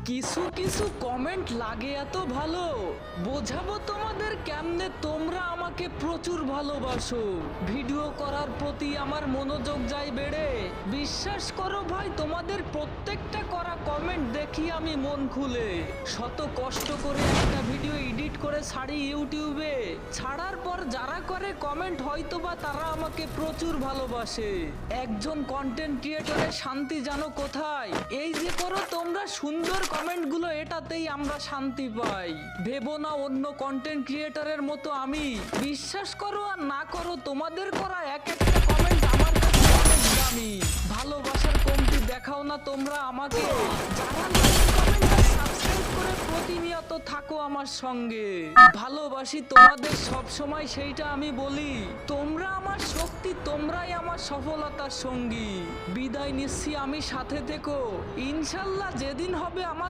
কিছু কিছু কমেন্ট লাগে এত ভালো, বোঝাবো তোমাদের কেমনে তোমরা আমাকে প্রচুর ভালোবাসো। ভিডিও করার প্রতি আমার মনোযোগ যায় বেড়ে। বিশ্বাস করো ভাই, তোমাদের প্রত্যেকটা করা কমেন্ট দেখি আমি মন খুলে। শত কষ্ট করে একটা ভিডিও এডিট করে ছাড়ি ইউটিউবে, ছাড়ার পর যারা করে কমেন্ট হয়তোবা তারা আমাকে প্রচুর ভালোবাসে। একজন কন্টেন্ট ক্রিয়েটরের শান্তি জানো কোথায়? এই যে করো তোমরা সুন্দর কমেন্টগুলো, এটাতেই আমরা শান্তি পাই। ভেবো না অন্য কন্টেন্ট ক্রিয়েটরের মতো আমি। বিশ্বাস করো আর না করো, তোমাদের করা এক একটা কমেন্ট আমার কাছে অনেক দামি। ভালোবাসার কমতি দেখাও না তোমরা আমাকে। যারা কমেন্ট আর সাবস্ক্রাইব করে প্রতিনিয়ত থাকো আমার সঙ্গে, ভালোবাসি তোমাদের সব সময়, সেইটা আমি বলি। তোমরা আমার শক্তি, তোমরাই আমার সফলতার সঙ্গী। বিদায় নিচ্ছি আমি, সাথে থেকো ইনশাল্লাহ। যেদিন হবে আমার